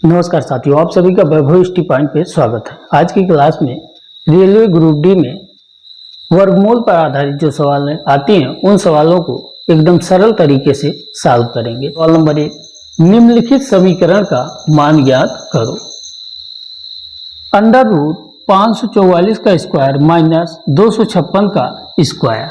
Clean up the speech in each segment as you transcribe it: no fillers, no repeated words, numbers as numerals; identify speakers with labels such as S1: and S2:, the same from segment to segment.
S1: नमस्कार साथियों, आप सभी का वैभव स्टी पॉइंट पे स्वागत है। आज की क्लास में रेलवे ग्रुप डी में वर्गमूल पर आधारित जो सवाल आती हैं उन सवालों को एकदम सरल तरीके से सॉल्व करेंगे। सवाल नंबर 1, निम्नलिखित समीकरण का मान ज्ञात करो। अंडर रूट 544 का स्क्वायर माइनस 256 का स्क्वायर।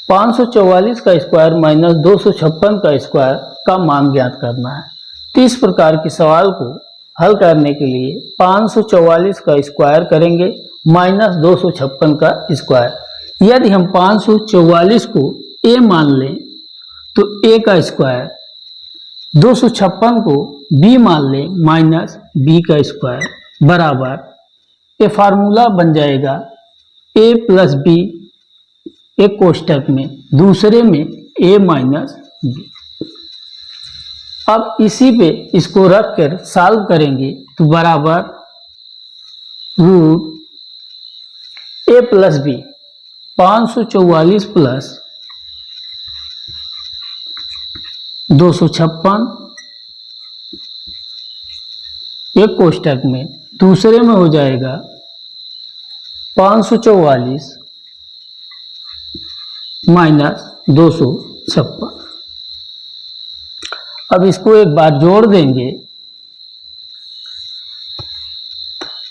S1: 544 का स्क्वायर माइनस 256 का स्क्वायर का मान ज्ञात करना है। तो इस प्रकार के सवाल को हल करने के लिए 544 का स्क्वायर करेंगे माइनस 256 का स्क्वायर। यदि हम 544 को a मान लें तो a का स्क्वायर, 256 को b मान लें माइनस b का स्क्वायर बराबर, ये फार्मूला बन जाएगा a प्लस b, एक कोष्टक में, दूसरे में a माइनस b। अब इसी पे इसको रख कर सॉल्व करेंगे तो बराबर root a plus B, 544 plus 256, एक कोष्टक में, दूसरे में हो जाएगा 544 माइनस 256। अब इसको एक बार जोड़ देंगे,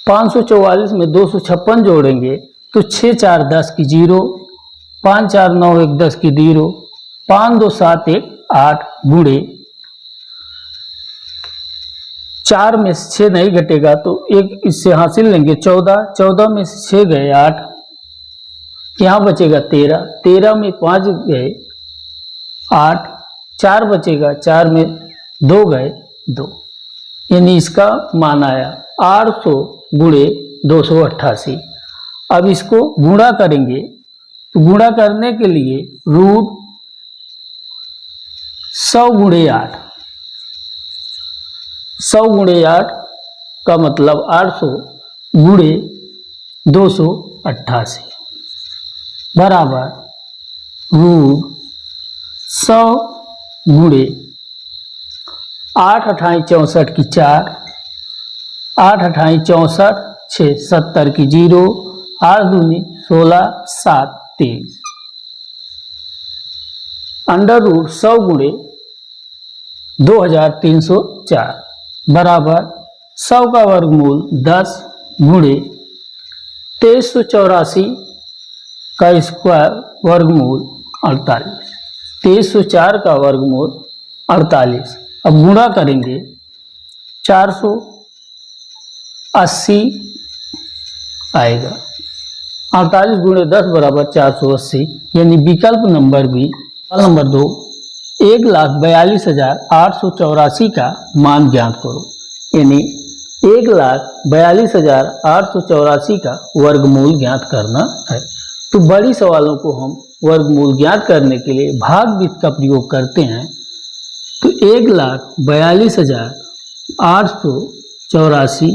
S1: 544 में 256 जोड़ेंगे तो 6 4 10 की 0, 5 4 9 1 10 की 0, 5 2 7 1 8 गुणे 4 में से 6 नहीं घटेगा तो एक इससे हासिल लेंगे 14, 14 में से 6 गए 8, यहाँ बचेगा 13, 13 में 5 गए 8, 4 बचेगा, 4 में 2 गए 2, यानी इसका मान आया 800 गुणे 288। अब इसको गुणा करेंगे तो गुणा करने के लिए रूट 100 गुणे 8, 100 गुणे 8 का मतलब 800 गुणे 288 बराबर रूट 100 गुणे 8 28 64 की 4, 8 28 64, 6 70 की 0, 8 दूनी 16, 7 23, अंडर रूट 100 गुणे 2304 बराबर 100 का वर्गमूल 10 गुणे 2384 का स्क्वायर वर्गमूल 48, 2304 का वर्गमूल 48। अब गुणा करेंगे 480 आएगा, 48 गुणे 10 बराबर 480, यानी विकल्प नंबर बी। नंबर 2, 1,42,884 का मान ज्ञात करो, यानी 1,42,884 का वर्गमूल ज्ञात करना है। तो बड़ी सवालों को हम वर्गमूल ज्ञात करने के लिए भागविधि का प्रयोग करते हैं। तो 1,42,884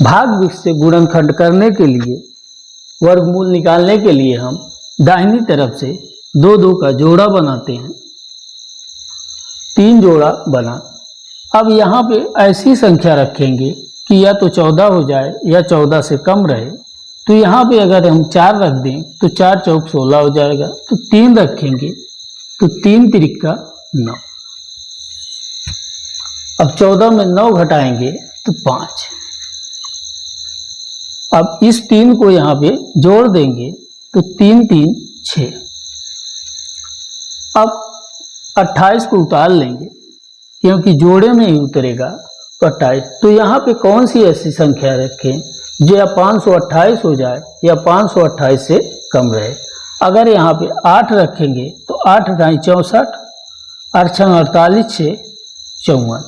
S1: भागविधि से गुणनखंड करने के लिए, वर्गमूल निकालने के लिए हम दाहिनी तरफ से 2 2 का जोड़ा बनाते हैं, 3 जोड़ा बना। अब यहाँ पे ऐसी संख्या रखेंगे कि या तो 14 हो जाए या 14 से कम रहे। तो यहाँ पे अगर हम 4 रख दें तो 4 चौक 16 हो जाएगा, तो 3 रखेंगे तो 3 तिरिका 9। अब 14 में 9 घटाएंगे तो 5। अब इस 3 को यहाँ पे जोड़ देंगे तो 3 3 6। अब 28 को उतार लेंगे क्योंकि जोड़े में ही उतरेगा तो 28। तो यहाँ पे कौन सी ऐसी संख्या रखें जो या 528 हो जाए या 528 से कम रहे। अगर यहाँ पे 8 रखेंगे तो 8 × 64, 8 × 48 से 54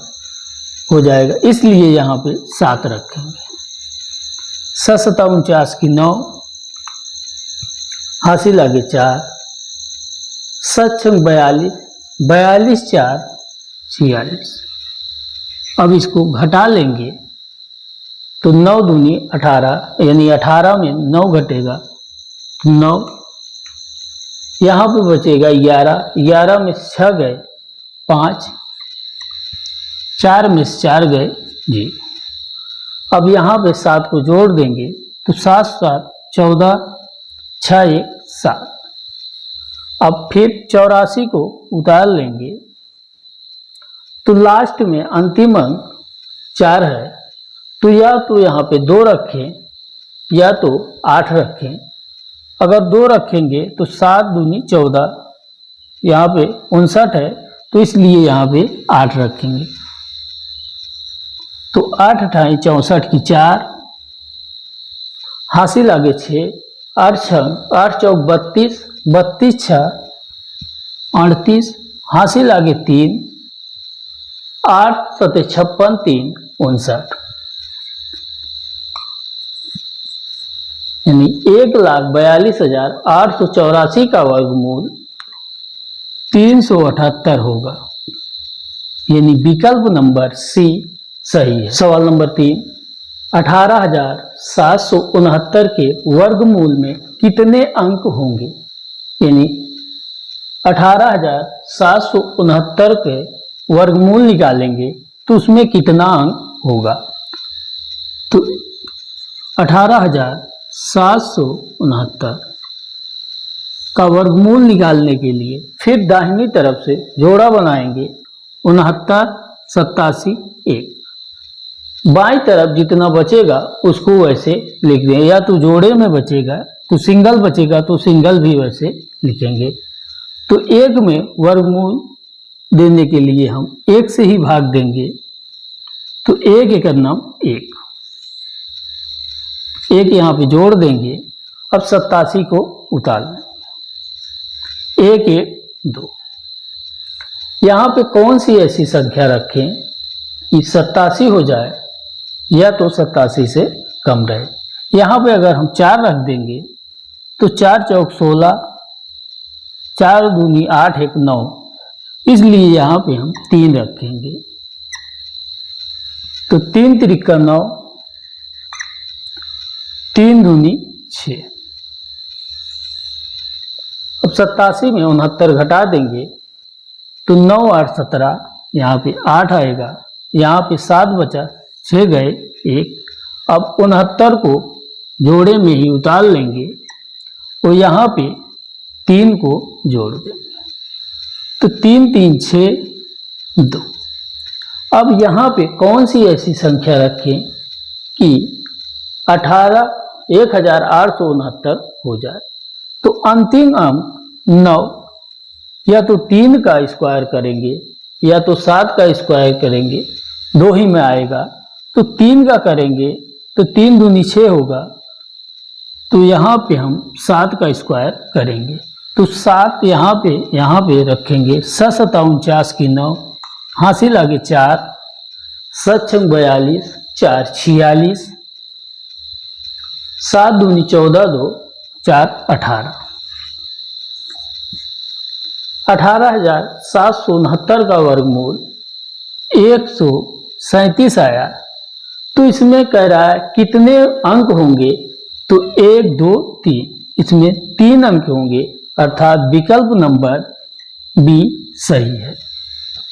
S1: हो जाएगा, इसलिए यहाँ पे 7 रखेंगे। 7 7 49 की 9, हासिल आगे 4, 7 6 42, 42 4 46। अब इसको घटा लेंगे तो 9 दूनी 18, यानी 18 में 9 घटेगा 9, यहाँ पे बचेगा 11, 11 में से 6 गए 5, 4 में से 4 गए जी। अब यहाँ पे 7 को जोड़ देंगे तो 7 7 14, 6 1 7। अब फिर 84 को उतार लेंगे तो लास्ट में अंतिम अंक 4 है, तो या तो यहाँ पे 2 रखें या तो 8 रखें। अगर 2 रखेंगे तो 7 दूनी 14, यहाँ पे 59 है तो इसलिए यहाँ पे 8 रखेंगे। तो 8 अठाई 64 की 4, हासिल आगे 6, 8 चौक 32, 32 6 38, हासिल आगे 3, 8 सते 56, 3 59, यानी 1,42,884 का वर्गमूल 378 होगा, यानी विकल्प नंबर सी सही है। सवाल नंबर 3, 18,769 के वर्गमूल में कितने अंक होंगे? यानी 18,769 के वर्गमूल निकालेंगे तो उसमें कितना अंक होगा? तो 18,769 का वर्गमूल निकालने के लिए फिर दाहिनी तरफ से जोड़ा बनाएंगे 69 87 1। बाईं तरफ जितना बचेगा उसको वैसे लिख दें, या तो जोड़े में बचेगा तो सिंगल बचेगा तो सिंगल भी वैसे लिखेंगे। तो 1 में वर्गमूल देने के लिए हम 1 से ही भाग देंगे, तो 1 1 नाम 1, 1 यहाँ पे जोड़ देंगे। अब 87 को उतार लेंगे, 1 1 2। यहाँ पे कौन सी ऐसी संख्या रखें कि 87 हो जाए या तो 87 से कम रहे? यहाँ पे अगर हम 4 रख देंगे तो 4 चौक 16, 4 दूनी 8 1 9, इसलिए यहाँ पे हम 3 रखेंगे। तो 3 त्रिका 9, 3 दूनी 6। अब 87 में 69 घटा देंगे तो 9 8 17, यहाँ पे 8 आएगा, यहाँ पे 7 बचा, 6 गए 1। अब 69 को जोड़े में ही उतार लेंगे और यहाँ पे 3 को जोड़ देंगे, तो 3 3 6 2। अब यहाँ पे कौन सी ऐसी संख्या रखें कि 18,869 हो जाए? तो अंतिम अंक 9, या तो 3 का स्क्वायर करेंगे या तो 7 का स्क्वायर करेंगे, 2 ही में आएगा। तो 3 का करेंगे तो 3 दूनी 6 होगा, तो यहाँ पे हम 7 का स्क्वायर करेंगे। तो 7 यहाँ पे रखेंगे, 7 7 49 की 9, हासिल आगे 4, 7 6 42, 4 46, 7 दूनी 14 2 4 18। 18,769 का वर्गमूल 137 आया, तो इसमें कह रहा है कितने अंक होंगे? तो 1 2 3, इसमें 3 अंक होंगे, अर्थात विकल्प नंबर बी सही है।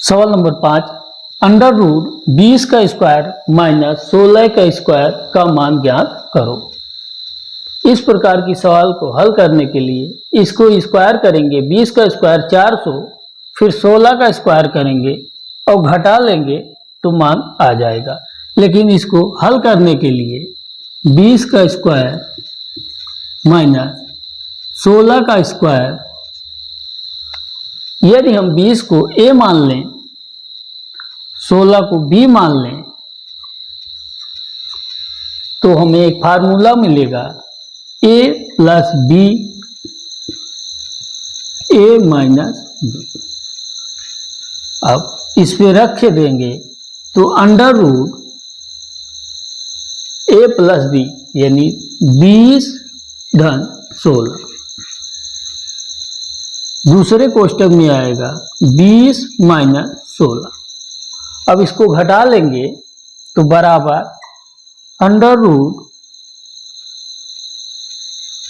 S1: सवाल नंबर 5, अंडर रूट 20 का स्क्वायर माइनस 16 का स्क्वायर का मान ज्ञात करो। इस प्रकार की सवाल को हल करने के लिए इसको स्क्वायर करेंगे, 20 का स्क्वायर 400, फिर 16 का स्क्वायर करेंगे और घटा लेंगे तो मान आ जाएगा। लेकिन इसको हल करने के लिए 20 का स्क्वायर माइनस 16 का स्क्वायर, यदि हम 20 को a मान लें, 16 को b मान लें, तो हमें एक फार्मूला मिलेगा a plus B a minus B. अब इस पे रख देंगे तो under root a plus B यानी 20 धन 16, दूसरे कोष्टक में आएगा 20 माइनस 16। अब इसको घटा लेंगे तो बराबर अंडर रूट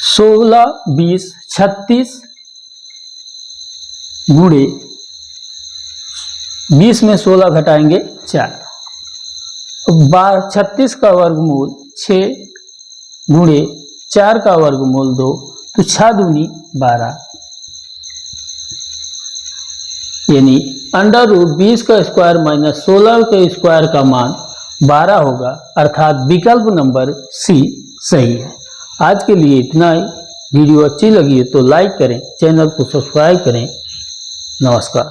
S1: 16 20 36 गुणे 20 में 16 घटाएंगे 4। 36 का वर्गमूल 6 गुणे 4 का वर्गमूल 2, तो 6 दूनी 12, यानी √20 का स्क्वायर माइनस 16 के स्क्वायर का मान 12 होगा, अर्थात विकल्प नंबर सी सही है। आज के लिए इतना ही। वीडियो अच्छी लगी है तो लाइक करें, चैनल को सब्सक्राइब करें। नमस्कार।